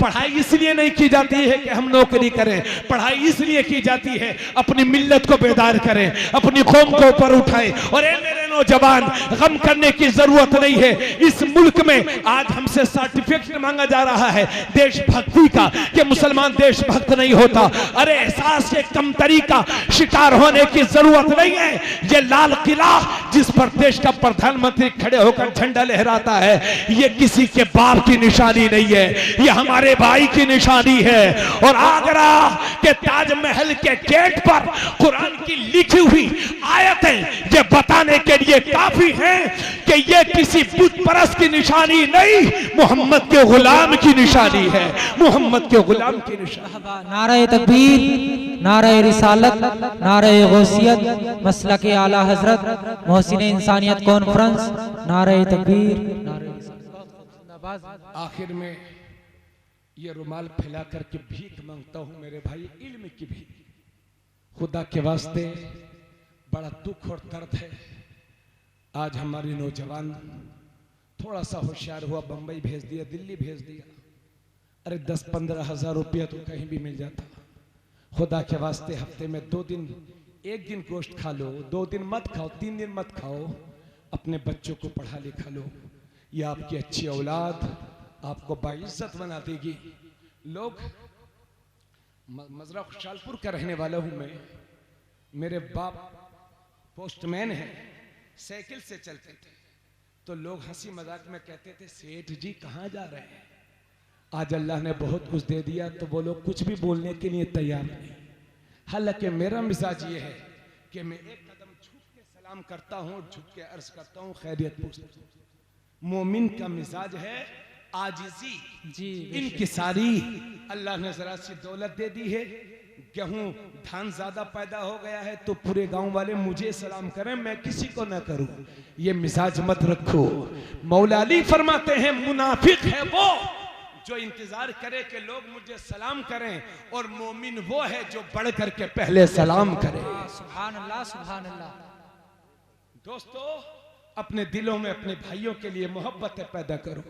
पढ़ाई इसलिए नहीं की जाती है कि हम नौकरी करें, पढ़ाई इसलिए की जाती है अपनी मिल्लत को बेदार करें, अपनी कौम को ऊपर उठाएं। और ए मेरे नौजवान, गम करने की जरूरत नहीं है। इस मुल्क में आज हमसे सर्टिफिकेट मांगा जा रहा है देशभक्ति का कि मुसलमान देशभक्त नहीं होता। अरे एहसास के कमतरी का शिकार होने की जरूरत नहीं है। ये लाल किला जिस पर देश का प्रधानमंत्री खड़े होकर झंडा लहराता है, ये किसी के बाप की निशानी नहीं है, ये हमारे भाई की निशानी है। और आगरा के ताजमहल के गेट पर कुरान की लिखी हुई आयतें ये बताने के लिए काफी हैं कि ये किसी बुत परस्त की निशानी नहीं, मोहम्मद के गुलाम की निशानी है, मोहम्मद के गुलाम की निशानी। नारे तकबीर, नारे रिसालत, नारे गौसियत, मसलक आला हजरत, मोहसिन इंसानियत कॉन्फ्रेंस, नारे तकबीर, नारे रिसालत। आखिर में ये रुमाल फैला करके भीख मांगता हूं मेरे भाई, इल्म की भीख। खुदा के वास्ते बड़ा दुख और दर्द है, आज हमारी नौजवान थोड़ा सा होशियार हुआ, बंबई भेज दिया, दिल्ली भेज दिया। अरे 10-15 हज़ार रुपया तो कहीं भी मिल जाता। खुदा के वास्ते हफ्ते में 2 दिन, 1 दिन गोश्त खा लो, 2 दिन मत खाओ, 3 दिन मत खाओ, अपने बच्चों को पढ़ा लिखा लो। ये आपकी अच्छी औलाद आपको बाइज्जत बना देगी। लोग, मजरा खुशालपुर का रहने वाला हूं मैं, मेरे बाप पोस्टमैन है, साइकिल से चलते थे तो लोग हंसी मजाक में कहते थे सेठ जी कहाँ जा रहे हैं। आज अल्लाह ने बहुत कुछ दे दिया तो वो लोग कुछ भी बोलने के लिए तैयार नहीं। हालांकि मेरा मिजाज ये है कि मैं एक कदम झुक के सलाम करता हूँ, झुक के अर्ज करता हूँ, खैरियत पूछता हूँ। मोमिन का मिजाज है आजिजी जी, इनकिसारी। अल्लाह ने जरा सी दौलत दे दी है, गेहूं धान ज्यादा पैदा हो गया है तो पूरे गांव वाले मुझे सलाम करें, मैं किसी को ना करूं। ये मिजाज मत रखो। मौला अली फरमाते हैं मुनाफिक है वो जो इंतजार करे कि लोग मुझे सलाम करें, और मोमिन वो है जो बढ़ करके पहले सलाम करे। सुभान अल्लाह, सुभान अल्लाह। दोस्तों, अपने दिलों में अपने भाइयों के लिए मोहब्बत पैदा करो।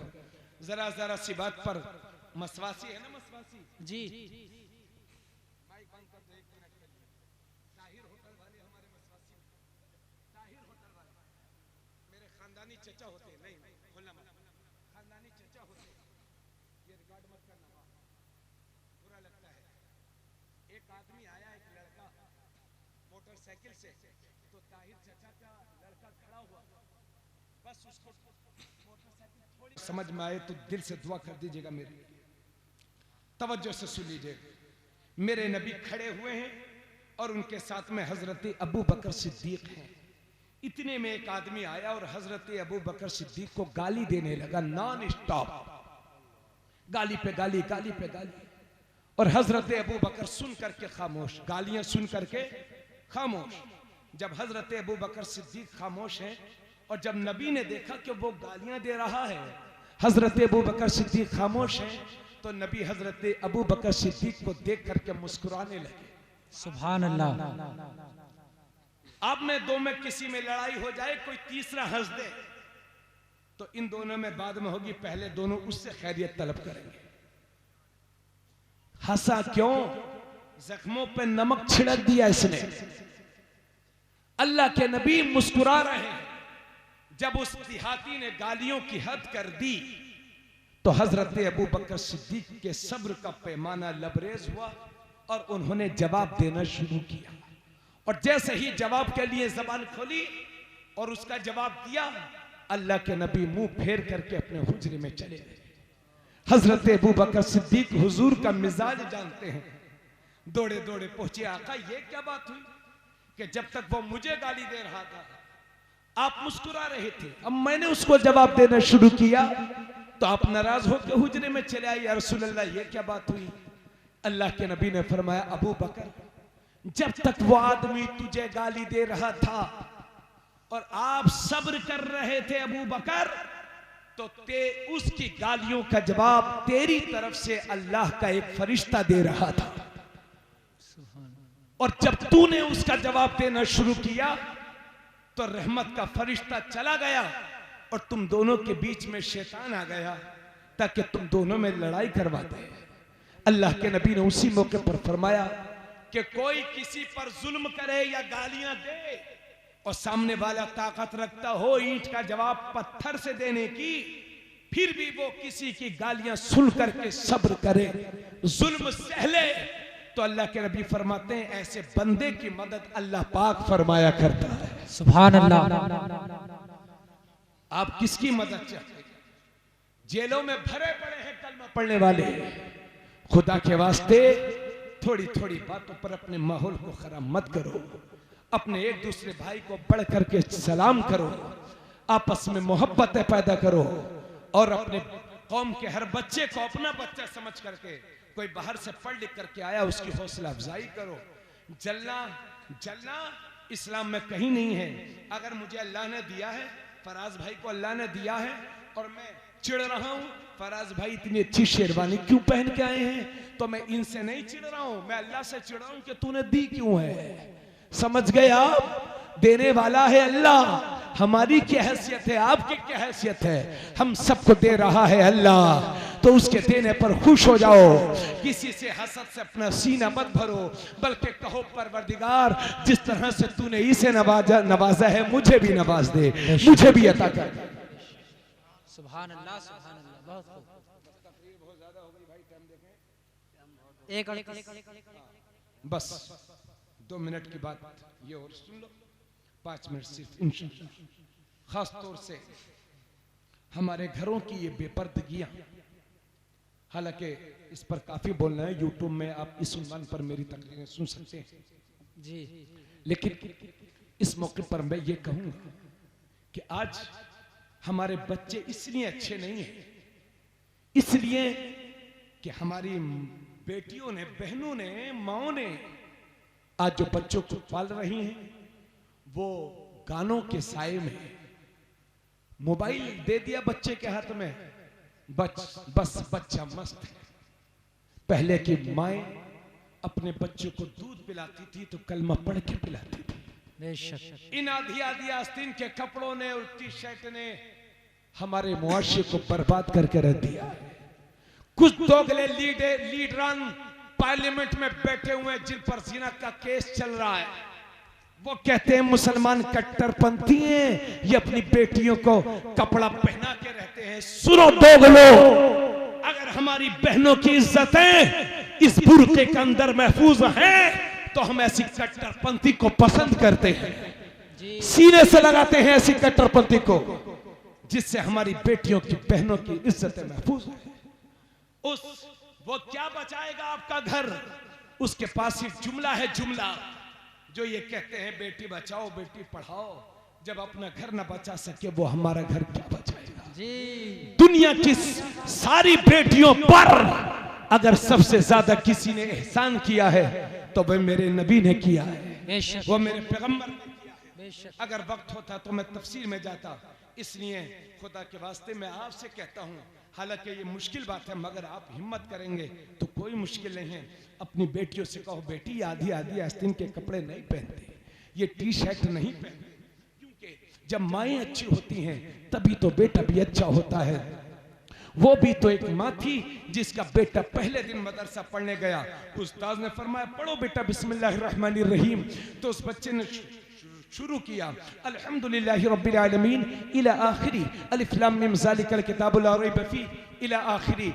जरा जरा सी बात पर मसवासी है ना, मसवासी जी, माइक बंद कर दो 1 मिनट के लिए। ताहिर होटल वाले हमारे मसवासी, ताहिर होटल वाले मेरे खानदानी चचा होते हैं। नहीं खोलना मत, खानदानी चचा होते हैं, ये रिकॉर्ड मत करना, बुरा लगता है। एक आदमी आया, एक लड़का मोटरसाइकिल से, तो ताहिर चचा का लड़का खड़ा हुआ, बस उसको मोटरसाइकिल थोड़ी समझ में आए तो दिल से दुआ कर दीजिएगा। मेरे तवज्जो से सुन लीजिए। मेरे नबी खड़े हुए हैं और उनके साथ में हजरत अबू बकर सिद्दीक हैं। इतने में एक आदमी आया और हजरत अबू बकर सिद्दीक को गाली देने लगा, नॉन स्टॉप, गाली पे गाली, गाली पे गाली। और हजरत अबू बकर सुन करके खामोश, गालियां सुन करके खामोश। जब हजरत अबू बकर सिद्दीक खामोश हैं और जब नबी ने देखा कि वो गालियां दे रहा है, हजरत अबू बकर सिद्दीक खामोश हैं, तो नबी हजरत अबू बकर सिद्दीक को देख करके मुस्कुराने लगे। सुभान अल्लाह। अब में दो में किसी में लड़ाई हो जाए, कोई तीसरा हंस दे तो इन दोनों में बाद में होगी, पहले दोनों उससे खैरियत तलब करेंगे। हंसा क्यों? जख्मों पे नमक छिड़क दिया इसने। अल्लाह के नबी मुस्कुरा रहे हैं। जब उस देहाती ने गालियों की हद कर दी तो हजरत अबू बकर सिद्दीक के सब्र का पैमाना लबरेज हुआ और उन्होंने जवाब देना शुरू किया। और जैसे ही जवाब के लिए जबान खोली और उसका जवाब दिया, अल्लाह के नबी मुंह फेर करके अपने हुजरे में चले गए। हजरत अबू बकर सिद्दीक हुजूर का मिजाज जानते हैं, दौड़े दौड़े पहुंचे। आका ये क्या बात हुई कि जब तक वो मुझे गाली दे रहा था आप मुस्कुरा रहे थे, अब मैंने उसको जवाब देना शुरू किया तो आप नाराज होकर हुजरे में चले आए। या रसूल अल्लाह ये क्या बात हुई? अल्लाह के नबी ने फरमाया, अबू बकर जब तक वो आदमी तुझे गाली दे रहा था और आप सब्र कर रहे थे अबू बकर, तो उसकी गालियों का जवाब तेरी तरफ से अल्लाह का एक फरिश्ता दे रहा था। और जब तूने उसका जवाब देना शुरू किया तो रहमत का फरिश्ता चला गया और तुम दोनों के बीच में शैतान आ गया ताकि तुम दोनों में लड़ाई करवा दे। अल्लाह के नबी ने उसी मौके पर फरमाया कि कोई किसी पर जुल्म करे या गालियां दे और सामने वाला ताकत रखता हो ईंट का जवाब पत्थर से देने की, फिर भी वो किसी की गालियां सुन करके सब्र करे, जुल्म सहले, तो अल्लाह के नबी फरमाते हैं ऐसे बंदे की मदद अल्लाह पाक फरमाया करता है। सुभान अल्लाह। आप किसकी मदद चाहते हैं? जेलों में भरे पड़े हैं कलमा पढ़ने वाले, खुदा के वास्ते थोड़ी थोड़ी बातों पर अपने माहौल को खराब मत करो, अपने एक दूसरे भाई को बढ़ करके सलाम करो, आपस में मोहब्बतें पैदा करो और अपने कौम के हर बच्चे को अपना बच्चा समझ करके, कोई बाहर से पढ़ लिख करके आया उसकी हौसला अफजाई करो। जलना जलना इस्लाम में कहीं नहीं है। अगर मुझे अल्लाह ने दिया है, फराज भाई को अल्लाह ने दिया है और मैं चिढ़ रहा हूं, फराज भाई इतनी अच्छी शेरवानी क्यों पहन के आए हैं, तो मैं इनसे नहीं चिढ़ रहा हूं, मैं अल्लाह से चिढ़ रहा हूं कि तूने दी क्यों है। समझ गए आप? देने वाला है अल्लाह, हमारी क्या हैसियत है, आपकी क्या हैसियत है, हम सबको दे रहा है अल्लाह, तो उसके देने पर खुश हो जाओ। किसी से हसद से अपना सीना मत भरो, बल्कि कहो परवरदिगार जिस तरह से तूने इसे नवाजा है मुझे भी नवाज दे, मुझे भी अता कर। सुभान अल्लाह, सुभान अल्लाह। बहुत खूब। बहुत ज्यादा हो गई भाई, टाइम देखें। बस 2 मिनट की बात ये और सुन लो, 5 मिनट सिर्फ इंशाअल्लाह। खास तौर से हमारे घरों की ये बेपर्दगियां, हालांकि इस पर काफी बोलना है, यूट्यूब में आप इस उन्वान पर मेरी तकरीरें सुन सकते हैं जी, लेकिन इस मौके पर मैं ये कहूंगा कि आज हमारे बच्चे इसलिए अच्छे नहीं हैं, इसलिए कि हमारी बेटियों ने, बहनों ने, माओं ने आज जो बच्चों को पाल रही हैं वो गानों के साए में मोबाइल दे दिया बच्चे के हाथ में, बस बच्चा मस्त है। पहले की माएं अपने बच्चों को दूध पिलाती थी तो कलमा पढ़ के पिलाती थी। बेशक। इन आधी आधी आस्तीन के कपड़ों ने और टी शर्ट ने हमारे मुआशरे को बर्बाद करके रख दिया है। कुछ दोगले लीडरान पार्लियामेंट में बैठे हुए जिन पर जिना का केस चल रहा है, वो कहते हैं मुसलमान कट्टरपंथी हैं, ये अपनी बेटियों को कपड़ा पहना के रहते हैं। सुनो दोगलो, अगर हमारी बहनों की इज्जतें इस बुर्के के अंदर महफूज हैं तो हम ऐसी कट्टरपंथी को पसंद करते हैं, सीने से लगाते हैं ऐसी कट्टरपंथी को जिससे हमारी बेटियों की, बहनों की इज्जतें महफूज हैं। वो क्या बचाएगा आपका घर? उसके पास सिर्फ जुमला है, जुमला जो ये कहते हैं बेटी बचाओ बेटी पढ़ाओ। जब अपना घर न बचा सके वो हमारा घर क्या बचाएगा जी। दुनिया की सारी बेटियों पर अगर सबसे ज्यादा किसी ने एहसान किया है तो वह मेरे नबी ने किया है, वो मेरे पैगंबर ने किया है। अगर वक्त होता तो मैं तफसीर में जाता, इसलिए खुदा के वास्ते मैं आपसे कहता हूँ, हालांकि ये मुश्किल बात है मगर आप हिम्मत करेंगे तो कोई मुश्किल नहीं है। अपनी बेटियों से कहो बेटी आधी आधी आस्तीन के कपड़े नहीं पहनते, ये टी शर्ट नहीं पहनते, क्योंकि जब माएँ अच्छी होती हैं तभी तो बेटा भी अच्छा होता है। वो भी तो एक माँ थी जिसका बेटा पहले दिन मदरसा पढ़ने गया, उस्ताद ने फरमाया पढ़ो बेटा बिस्मिल्लाहिर्रहमानिर्रहीम, तो उस बच्चे ने शुरू किया अल्हम्दुलिल्लाहि रब्बिल आलमीन इला आखिरी अलिफ लाम मीम ज़ालिकल किताबु ला रैब फीह इला आखिरी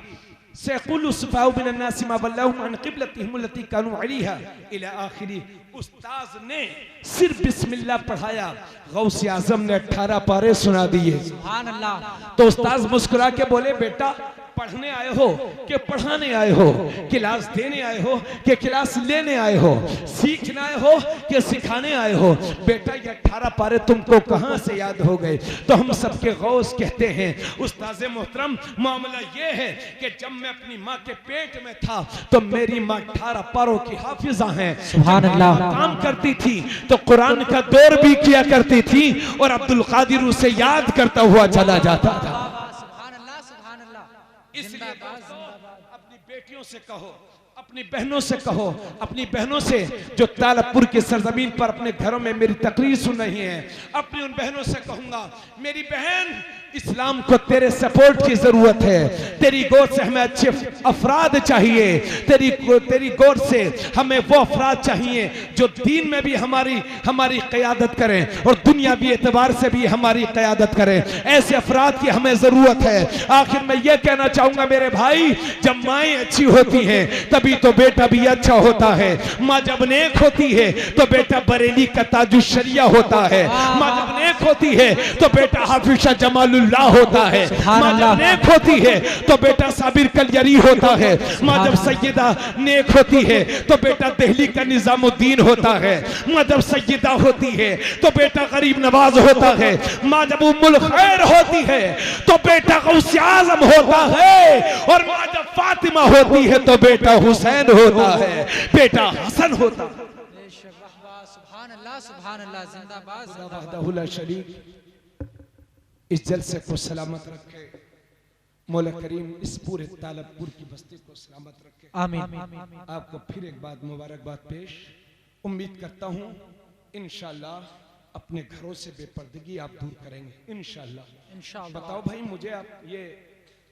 सयक़ूलु सुफ़हाउ मिनन नासि मा वल्लाहुम अन क़िबलतिहिम अल्लती कानू अलैहा इला आखिरी। उस्ताद ने सिर्फ बिस्मिल्लाह पढ़ाया, गौसे आज़म ने 18 पारे सुना दिए। सुभान अल्लाह। तो उस्ताद मुस्कुरा के बोले बेटा पढ़ने आए हो कि पढ़ाने आए हो, क्लास देने आए हो कि क्लास लेने आए हो, सीखने आए हो कि सिखाने आए हो? बेटा ये 18 पारे तुमको कहां से याद हो गए? तो हम सबके गौस कहते हैं उस्ताद मोहतरम, मामला ये है कि जब मैं अपनी माँ के पेट में था तो मेरी माँ 18 पारों की हाफिजा है। सुभान अल्लाह। काम करती थी तो कुरान का दौर भी किया करती थी और अब्दुल कादिर उसे याद करता हुआ चला जाता था। सुभान अल्लाह, सुभान अल्लाह। इसलिए अपनी बेटियों से कहो, अपनी बहनों से कहो, अपनी बहनों से जो तालपुर की सरजमीन पर अपने घरों में मेरी तकरीर सुन रही हैं, अपनी उन बहनों से कहूंगा, मेरी बहन इस्लाम को तेरे सपोर्ट की जरूरत है। तेरी गोद से हमें अच्छे अफराद चाहिए, तेरी गोद से हमें वो अफराद चाहिए जो दीन में भी हमारी क़यादत करें और दुनियावी एतबार से भी हमारी क़यादत करें। ऐसे अफराद की हमें जरूरत है। आखिर मैं ये कहना चाहूंगा मेरे भाई, जब माएँ अच्छी होती हैं तभी तो बेटा भी अच्छा होता है। माँ जब नेक होती है तो बेटा बरेली का ताजुश शरिया होता है। माँ जब नेक होती है तो बेटा हाफिजा जमालुल्लाह होता है। माँ जब नेक होती है तो बेटा साबिर कलयरी होता है। माँ जब सैयदा नेक होती है तो बेटा दिल्ली का निजामुद्दीन होता है। माँ जब सैयदा होती है तो बेटा गरीब नवाज होता है। माँ जब उम्मुल खैर होती है तो बेटा गौसे आज़म होता है। और माँ जब फातिमा होती है तो बेटा हुसैन होता है, बेटा हसन होता है। सुभान अल्लाह, सुभान अल्लाह। जिंदाबाद, वहदहुल ला शरीक इस जलसे को सलामत रखे। मौला करीम इस पूरे तालबपुर की बस्ती को सलामत रखे। आमीन। आपको फिर एक बात मुबारकबाद पेश। उम्मीद करता हूँ इंशाअल्लाह अपने घरों से बेपर्दगी आप दूर करेंगे इंशाअल्लाह। बताओ भाई मुझे, आप ये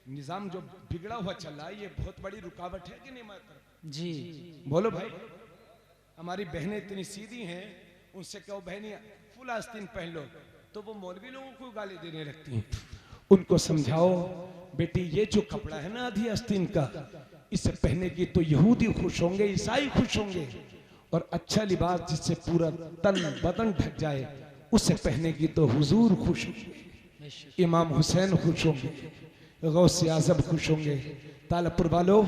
निजाम जो बिगड़ा हुआ चल रहा है ये बहुत बड़ी रुकावट है कि नहीं? जी बोलो भाई। हमारी बहनें इतनी सीधी हैं, उनसे कहो बहनियां फुल आस्तीन पहन लो तो वो मौलवी लोगों को गाली देने लगती हैं। उनको समझाओ बेटी ये जो कपड़ा है ना आधी आस्तीन का, इसे पहनेगी तो यहूदी खुश होंगे, ईसाई खुश होंगे। और अच्छा लिबास जिससे पूरा तन बदन ढक जाए उसे पहनेगी तो हुजूर खुश होंगे, इमाम हुसैन खुश होंगे, गौसे आज़म खुश होंगे। तालपुर वालों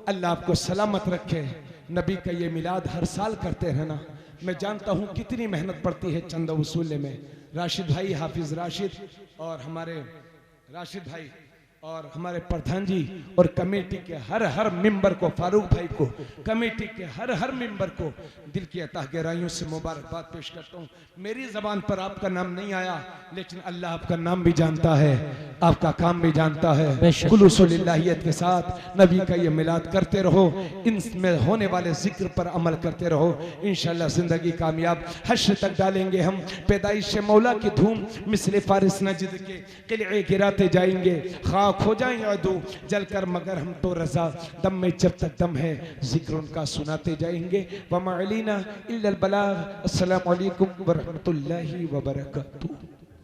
अल्लाह आपको सलामत रखे। नबी का ये मिलाद हर साल करते रहना। मैं जानता हूँ कितनी मेहनत पड़ती है चंदा वसूलने में। राशिद भाई, हाफिज राशिद और हमारे राशिद भाई और हमारे प्रधान जी और कमेटी के हर मेंबर को, फारूक भाई को, कमेटी के हर मेंबर को दिल की अता गहराइयों से मुबारकबाद पेश करता हूँ। मेरी जबान पर आपका नाम नहीं आया लेकिन अल्लाह आपका नाम भी जानता है, आपका काम भी जानता है। खुलूसुलिल्लाहियत के साथ नबी का ये मिलाद करते रहो, इनमें होने वाले जिक्र पर अमल करते रहो। इंशाअल्लाह जिंदगी कामयाब हश्र तक डालेंगे हम। पैदाइश मौला की धूम मिसले फारिस नजद के किले गिराते जाएंगे। खाक हो जाएंगे अदू जलकर मगर हम तो रजा, दम में जब तक दम है जिक्र उनका सुनाते जाएंगे। वमा अलैना इल्लल बलाग। अस्सलामु अलैकुम व रहमतुल्लाहि व बरकातुहू।